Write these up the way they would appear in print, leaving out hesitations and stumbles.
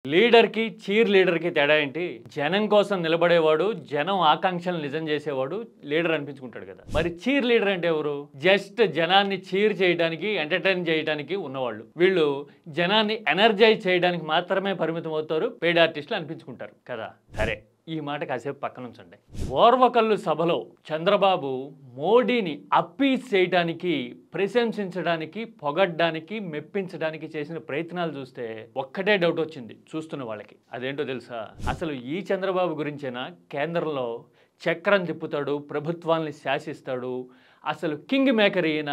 లీడర్‌కి, cheer లీడర్‌కి తేడా ఏంటి? జనం కోసం నిలబడేవాడు, జనం ఆకాంక్షలను నిజం చేసేవాడు లీడర్ అనిపించుకుంటాడు కదా! మరి చీర్ లీడర్ అంటే ఎవరు? జస్ట్ జనాన్ని చీర్ చేయడానికి, ఎంటర్‌టైన్ చేయడానికి ఉన్నవాళ్ళు. వీళ్ళు జనాన్ని ఎనర్జైజ్ చేయడానికి మాత్రమే పరిమితం అవుతారు. పెయిడ్ ఆర్టిస్టులు అనిపించుకుంటారు కదా! సరే. ఈ మాట కాసేపు పక్కనుంచండి. ఓర్వకల్లు సభలో చంద్రబాబు మోడీని అప్పీజ్ చేయడానికి, ప్రశంసించడానికి, పొగడ్డానికి, మెప్పించడానికి చేసిన ప్రయత్నాలు చూస్తే ఒక్కటే డౌట్ వచ్చింది చూస్తున్న వాళ్ళకి. అదేంటో తెలుసా? అసలు ఈ చంద్రబాబు గురించేనా కేంద్రంలో చక్రం తిప్పుతాడు, ప్రభుత్వాల్ని శాసిస్తాడు, అసలు కింగ్ మేకర్ ఈయన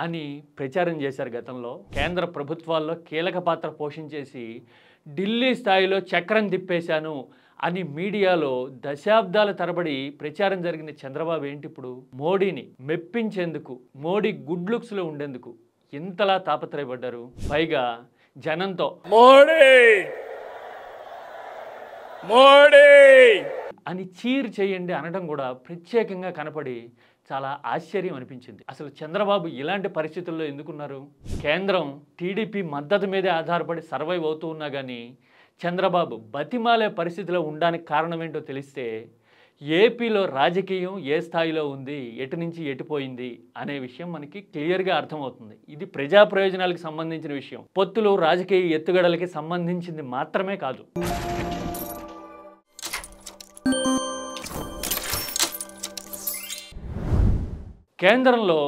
అని ప్రచారం చేశారు గతంలో. కేంద్ర ప్రభుత్వాల్లో కీలక పాత్ర పోషించేసి ఢిల్లీ స్థాయిలో చక్రం తిప్పేశాను అని మీడియాలో దశాబ్దాల తరబడి ప్రచారం జరిగిన చంద్రబాబు ఏంటి ఇప్పుడు మోడీని మెప్పించేందుకు, మోడీ గుడ్ లుక్స్లో ఉండేందుకు ఇంతలా తాపత్రయపడ్డారు? పైగా జనంతో మోడీ మోడీ అని చీర్ చేయండి అనడం కూడా ప్రత్యేకంగా కనపడి చాలా ఆశ్చర్యం అనిపించింది. అసలు చంద్రబాబు ఇలాంటి పరిస్థితుల్లో ఎందుకున్నారు? కేంద్రం టీడీపీ మద్దతు మీదే ఆధారపడి సర్వైవ్ అవుతూ ఉన్నా కానీ చంద్రబాబు బతిమాలే పరిస్థితిలో ఉండడానికి కారణం ఏంటో తెలిస్తే ఏపీలో రాజకీయం ఏ స్థాయిలో ఉంది, ఎటు నుంచి ఎటుపోయింది అనే విషయం మనకి క్లియర్గా అర్థమవుతుంది. ఇది ప్రజా ప్రయోజనాలకు సంబంధించిన విషయం. పొత్తులు రాజకీయ ఎత్తుగడలకి సంబంధించింది మాత్రమే కాదు. కేంద్రంలో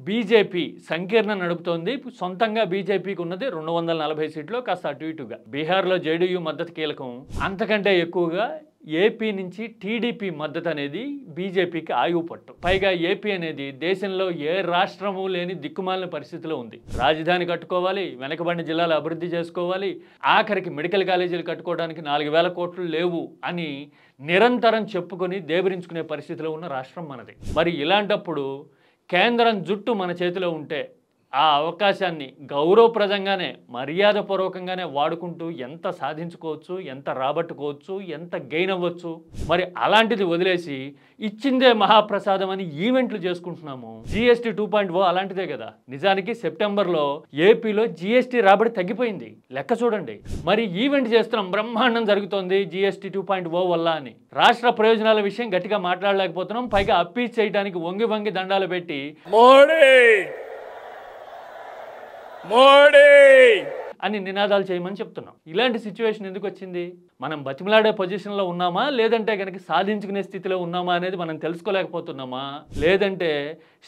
బీజేపీ సంకీర్ణ నడుపుతోంది. సొంతంగా బీజేపీకి ఉన్నది 240 సీట్లు, కాస్త అటు ఇటుగా. బీహార్లో జేడీయూ మద్దతు కీలకం. అంతకంటే ఎక్కువగా ఏపీ నుంచి టీడీపీ మద్దతు అనేది బీజేపీకి ఆయువు పట్టు. పైగా ఏపీ అనేది దేశంలో ఏ రాష్ట్రము లేని దిక్కుమాలిన పరిస్థితిలో ఉంది. రాజధాని కట్టుకోవాలి, వెనకబడిన జిల్లాలు అభివృద్ధి చేసుకోవాలి, ఆఖరికి మెడికల్ కాలేజీలు కట్టుకోవడానికి 4,000 కోట్లు లేవు అని నిరంతరం చెప్పుకొని దేబరించుకునే పరిస్థితిలో ఉన్న రాష్ట్రం మనది. మరి ఇలాంటప్పుడు కేంద్రం జుట్టు మన చేతిలో ఉంటే ఆ అవకాశాన్ని గౌరవప్రదంగానే, మర్యాదపూర్వకంగానే వాడుకుంటూ ఎంత సాధించుకోవచ్చు, ఎంత రాబట్టుకోవచ్చు, ఎంత గెయిన్ అవ్వచ్చు. మరి అలాంటిది వదిలేసి ఇచ్చిందే మహాప్రసాదం అని ఈవెంట్లు చేసుకుంటున్నాము. జీఎస్టీ 2.0 అలాంటిదే కదా. నిజానికి సెప్టెంబర్లో ఏపీలో జీఎస్టీ రాబడి తగ్గిపోయింది. లెక్క చూడండి. మరి ఈవెంట్ చేస్తున్నాం, బ్రహ్మాండం జరుగుతోంది జీఎస్టీ 2.0 వల్ల అని. రాష్ట్ర ప్రయోజనాల విషయం గట్టిగా మాట్లాడలేకపోతున్నాం. పైగా అప్పీల్ చేయడానికి వంగి వంగి దండాలు పెట్టి మోడీ మోడీ అని నినాదాలు చేయమని చెప్తున్నాం. ఇలాంటి సిచ్యువేషన్ ఎందుకు వచ్చింది? మనం బతిమలాడే పొజిషన్లో ఉన్నామా, లేదంటే కనుక సాధించుకునే స్థితిలో ఉన్నామా అనేది మనం తెలుసుకోలేకపోతున్నామా, లేదంటే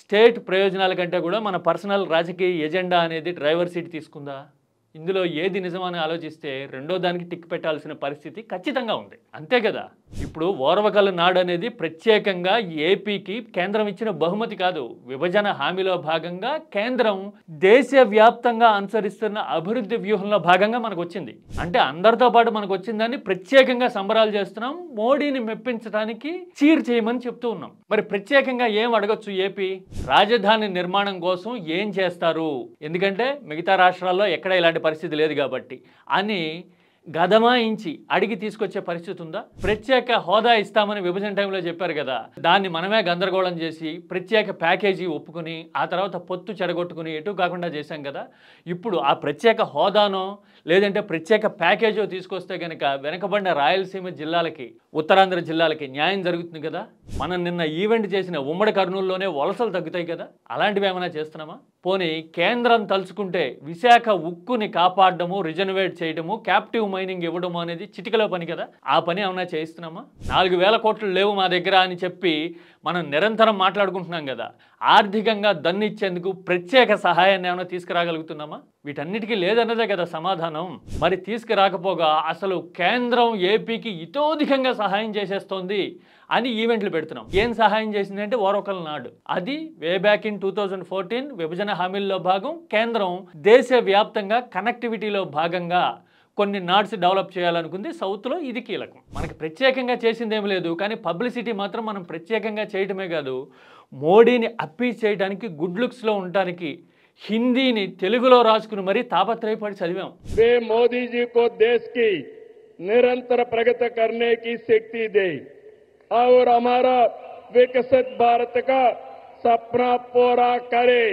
స్టేట్ ప్రయోజనాల కంటే కూడా మన పర్సనల్ రాజకీయ ఎజెండా అనేది డ్రైవర్ సీట్ తీసుకుందా? ఇందులో ఏది నిజమని ఆలోచిస్తే రెండో దానికి టిక్ పెట్టాల్సిన పరిస్థితి ఖచ్చితంగా ఉంది. అంతే కదా. ఇప్పుడు ఓర్వకల్లు నాడు అనేది ప్రత్యేకంగా ఏపీకి కేంద్రం ఇచ్చిన బహుమతి కాదు. విభజన హామీలో భాగంగా కేంద్రం దేశవ్యాప్తంగా అనుసరిస్తున్న అభివృద్ధి వ్యూహంలో భాగంగా మనకు వచ్చింది. అంటే అందరితో పాటు మనకు వచ్చిందని ప్రత్యేకంగా సంబరాలు చేస్తున్నాం. మోడీని మెప్పించడానికి చీర్ చేయమని చెప్తూ ఉన్నాం. మరి ప్రత్యేకంగా ఏం అడగొచ్చు ఏపీ? రాజధాని నిర్మాణం కోసం ఏం చేస్తారు? ఎందుకంటే మిగతా రాష్ట్రాల్లో ఎక్కడ ఇలాంటి పరిస్థితి లేదు కాబట్టి అని గదమాయించి అడిగి తీసుకొచ్చే పరిస్థితి ఉందా? ప్రత్యేక హోదా ఇస్తామని విభజన టైంలో చెప్పారు కదా, దాన్ని మనమే గందరగోళం చేసి ప్రత్యేక ప్యాకేజీ ఒప్పుకుని ఆ తర్వాత పొత్తు చెడగొట్టుకుని ఎటు కాకుండా చేశాం కదా. ఇప్పుడు ఆ ప్రత్యేక హోదానో లేదంటే ప్రత్యేక ప్యాకేజో తీసుకొస్తే కనుక వెనకబడిన రాయలసీమ జిల్లాలకి, ఉత్తరాంధ్ర జిల్లాలకి న్యాయం జరుగుతుంది కదా. మనం నిన్న ఈవెంట్ చేసిన ఉమ్మడి కర్నూలులోనే వలసలు తగ్గుతాయి కదా. అలాంటివి ఏమైనా చేస్తున్నామా? పోనీ కేంద్రం తలుచుకుంటే విశాఖ ఉక్కుని కాపాడడము, రిజర్వేట్ చేయడము, క్యాప్టివ్ మైనింగ్ ఇవ్వడము అనేది చిటికలో పని కదా. ఆ పని ఏమైనా చేయిస్తున్నామా? 4,000 కోట్లు లేవు మా దగ్గర అని చెప్పి మనం నిరంతరం మాట్లాడుకుంటున్నాం కదా. ఆర్థికంగా దన్నిచ్చేందుకు ప్రత్యేక సహాయాన్ని ఏమైనా తీసుకురాగలుగుతున్నామా? వీటన్నిటికీ లేదన్నదే కదా సమాధానం. మరి తీసుకురాకపోగా అసలు కేంద్రం ఏపీకి ఇతోధికంగా సహాయం చేసేస్తోంది అని ఈవెంట్లు పెడుతున్నాం. ఏం సహాయం చేసింది అంటే ఓర్వకల్లు నాడు. అది వే బ్యాక్ ఇన్ 2014 విభజన హామీల్లో భాగం. కేంద్రం దేశవ్యాప్తంగా కనెక్టివిటీలో భాగంగా కొన్ని నాడ్స్ డెవలప్ చేయాలనుకుంది. సౌత్లో ఇది కీలకం. మనకి ప్రత్యేకంగా చేసింది ఏమి లేదు, కానీ పబ్లిసిటీ మాత్రం మనం ప్రత్యేకంగా చేయటమే కాదు, మోడీని అప్పీల్ చేయడానికి, గుడ్ లుక్స్లో ఉండటానికి హిందీని తెలుగులో రాసుకుని మరీ తాపత్రయపడి చదివాం. మోదీజీ కో దేశ్ కి నిరంతర ప్రగతి करने की शक्ति दे और हमारा विकसित भारत का सपना पूरा करे।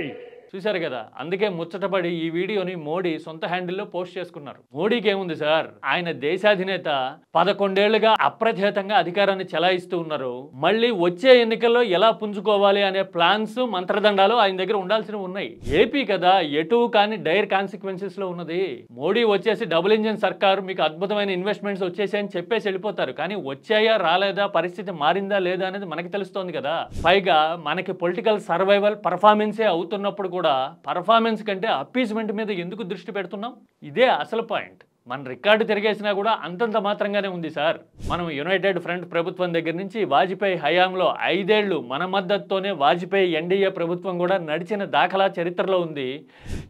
చూశారు కదా, అందుకే ముచ్చటపడి ఈ వీడియోని మోడీ సొంత హ్యాండిల్లో పోస్ట్ చేసుకున్నారు. మోడీకి ఏముంది సార్, ఆయన దేశాధినేత 11 ఏళ్లుగా అప్రతిహతంగా అధికారాన్ని చెలాయిస్తూ ఉన్నారు. మళ్ళీ వచ్చే ఎన్నికల్లో ఎలా పుంజుకోవాలి అనే ప్లాన్స్ మంత్రదండాలు ఆయన దగ్గర ఉండాల్సినవి ఉన్నాయి. ఏపీ కదా ఎటు కానీ డైర్ కాన్సిక్వెన్సెస్ లో ఉన్నది. మోడీ వచ్చేసి డబుల్ ఇంజిన్ సర్కారు, మీకు అద్భుతమైన ఇన్వెస్ట్మెంట్స్ వచ్చేసాయని చెప్పేసి వెళ్ళిపోతారు. కానీ వచ్చాయా రాలేదా, పరిస్థితి మారిందా లేదా అనేది మనకి తెలుస్తోంది కదా. పైగా మనకి పొలిటికల్ సర్వైవల్ పర్ఫార్మెన్సే అవుతున్నప్పుడు కూడా పర్ఫార్మెన్స్ కంటే అప్పీజ్మెంట్ మీద ఎందుకు దృష్టి పెడుతున్నాం? ఇదే అసలు పాయింట్. మన రికార్డు తిరిగేసినా కూడా అంతంత మాత్రంగానే ఉంది సార్. మనం యునైటెడ్ ఫ్రంట్ ప్రభుత్వం దగ్గర నుంచి వాజ్పేయి హయాంలో 5 ఏళ్లు మన మద్దతుతోనే వాజ్పేయి ఎన్డీఏ ప్రభుత్వం కూడా నడిచిన దాఖలా చరిత్రలో ఉంది.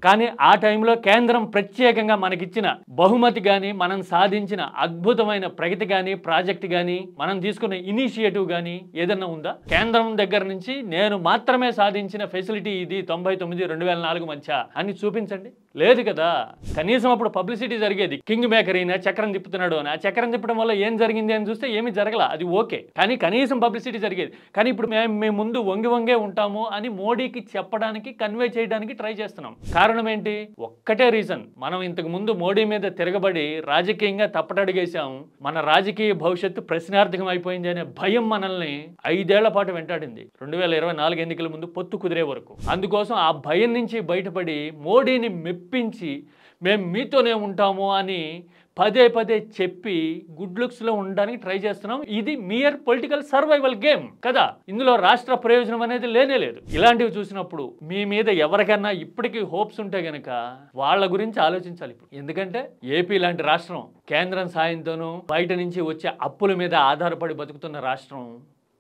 కానీ ఆ టైంలో కేంద్రం ప్రత్యేకంగా మనకిచ్చిన బహుమతి కానీ, మనం సాధించిన అద్భుతమైన ప్రగతి కానీ, ప్రాజెక్ట్ కానీ, మనం తీసుకున్న ఇనిషియేటివ్ కానీ ఏదన్నా ఉందా? కేంద్రం దగ్గర నుంచి నేను మాత్రమే సాధించిన ఫెసిలిటీ ఇది 99-2004 మధ్య అని చూపించండి. లేదు కదా. కనీసం అప్పుడు పబ్లిసిటీ జరిగేది. కింగ్ మేకర్ ఈయన చక్రం తిప్పుతున్నాడు అని. ఆ చక్రం తిప్పడం వల్ల ఏం జరిగింది అని చూస్తే ఏమీ జరగల, అది ఓకే. కానీ కనీసం పబ్లిసిటీ జరిగేది. కానీ ఇప్పుడు మేము ముందు వంగే ఉంటాము అని మోడీకి చెప్పడానికి, కన్వే చేయడానికి ట్రై చేస్తున్నాం. కారణం ఏంటి? ఒక్కటే రీజన్. మనం ఇంతకు ముందు మోడీ మీద తిరగబడి రాజకీయంగా తప్పటడిగేశాం. మన రాజకీయ భవిష్యత్తు ప్రశ్నార్థకం అయిపోయింది అనే భయం మనల్ని 5 ఏళ్ల పాటు వెంటాడింది. 2024 ఎన్నికల ముందు పొత్తు కుదిరే వరకు. అందుకోసం ఆ భయం నుంచి బయటపడి మోడీని మెప్పించి మేము మీతోనే ఉంటాము అని పదే చెప్పి గుడ్ లుక్స్లో ఉండడానికి ట్రై చేస్తున్నాం. ఇది మియర్ పొలిటికల్ సర్వైవల్ గేమ్ కదా. ఇందులో రాష్ట్ర ప్రయోజనం అనేది లేనే లేదు. ఇలాంటివి చూసినప్పుడు మీ మీద ఎవరికైనా ఇప్పటికీ హోప్స్ ఉంటే గనక వాళ్ళ గురించి ఆలోచించాలి ఇప్పుడు. ఎందుకంటే ఏపీ లాంటి రాష్ట్రం కేంద్రం సాయంతోనూ బయట నుంచి వచ్చే అప్పుల మీద ఆధారపడి బతుకుతున్న రాష్ట్రం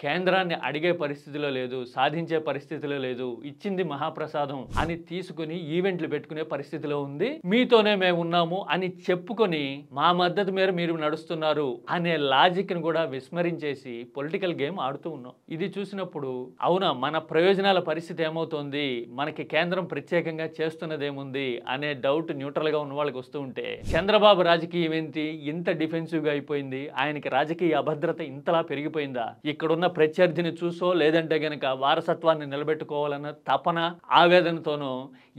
కేంద్రాన్ని అడిగే పరిస్థితిలో లేదు, సాధించే పరిస్థితిలో లేదు. ఇచ్చింది మహాప్రసాదం అని తీసుకుని ఈవెంట్లు పెట్టుకునే పరిస్థితిలో ఉంది. మీతోనే మేము ఉన్నాము అని చెప్పుకొని మా మద్దతు మేర మీరు నడుస్తున్నారు అనే లాజిక్ ని కూడా విస్మరించేసి పొలిటికల్ గేమ్ ఆడుతూ ఉన్నాం. ఇది చూసినప్పుడు అవునా మన ప్రయోజనాల పరిస్థితి ఏమవుతోంది, మనకి కేంద్రం ప్రత్యేకంగా చేస్తున్నదేముంది అనే డౌట్ న్యూట్రల్ గా ఉన్న వాళ్ళకి వస్తూ ఉంటే, చంద్రబాబు రాజకీయం ఏంటి ఇంత డిఫెన్సివ్ గా అయిపోయింది, ఆయనకి రాజకీయ అభద్రత ఇంతలా పెరిగిపోయిందా, ఇక్కడున్న ప్రత్యర్థిని చూసో లేదంటే గనక వారసత్వాన్ని నిలబెట్టుకోవాలన్న తపన, ఆవేదనతోనూ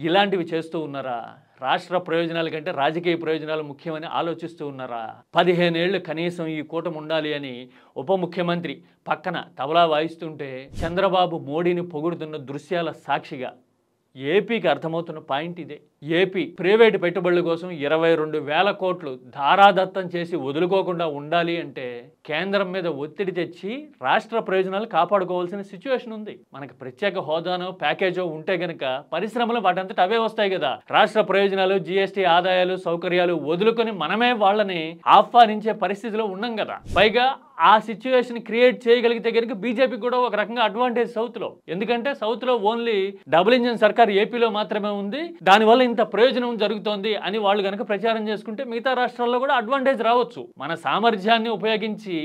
ఇలాంటివి చేస్తూ ఉన్నారా? రాష్ట్ర ప్రయోజనాల కంటే రాజకీయ ప్రయోజనాలు ముఖ్యమని ఆలోచిస్తూ ఉన్నారా? 15 ఏళ్లు కనీసం ఈ కూటమి ఉండాలి అని ఉప ముఖ్యమంత్రి పక్కన తబలా వాయిస్తుంటే చంద్రబాబు మోడీని పొగుడుతున్న దృశ్యాల సాక్షిగా ఏపీకి అర్థమవుతున్న పాయింట్ ఇదే. ఏపీ ప్రైవేటు పెట్టుబడుల కోసం 22,000 కోట్లు ధారాదత్తం చేసి వదులుకోకుండా ఉండాలి అంటే కేంద్రం మీద ఒత్తిడి తెచ్చి రాష్ట్ర ప్రయోజనాలు కాపాడుకోవాల్సిన సిచ్యువేషన్ ఉంది. మనకి ప్రత్యేక హోదానో ప్యాకేజో ఉంటే గనక పరిశ్రమలు వాటంతట అవే వస్తాయి కదా. రాష్ట్ర ప్రయోజనాలు, జీఎస్టీ ఆదాయాలు, సౌకర్యాలు వదులుకొని మనమే వాళ్ళని ఆహ్వానించే పరిస్థితిలో ఉన్నాం కదా. పైగా ఆ సిచ్యువేషన్ క్రియేట్ చేయగలిగితే కనుక బీజేపీ కూడా ఒక రకంగా అడ్వాంటేజ్ సౌత్ లో. ఎందుకంటే సౌత్ లో ఓన్లీ డబుల్ ఇంజిన్ సర్కార్ ఏపీలో మాత్రమే ఉంది, దానివల్ల ఇంత ప్రయోజనం జరుగుతోంది అని వాళ్ళు కనుక ప్రచారం చేసుకుంటే మిగతా రాష్ట్రాల్లో కూడా అడ్వాంటేజ్ రావచ్చు. మన సామర్థ్యాన్ని ఉపయోగించి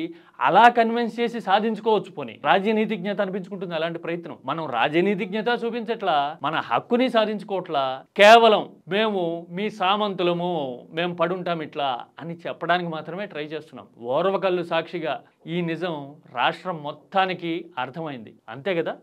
అలా కన్విన్స్ చేసి సాధించుకోవచ్చు. పోనీ రాజనీతిజ్ఞత అనిపించుకుంటుంది అలాంటి ప్రయత్నం. మనం రాజనీతిజ్ఞత చూపించట్లా, మన హక్కుని సాధించుకోవట్లా, కేవలం మేము మీ సామంతులము, మేము పడుంటాం ఇట్లా అని చెప్పడానికి మాత్రమే ట్రై చేస్తున్నాం. ఓర్వకల్లు సాక్షిగా ఈ నిజం రాష్ట్రం మొత్తానికి అర్థమైంది. అంతే కదా.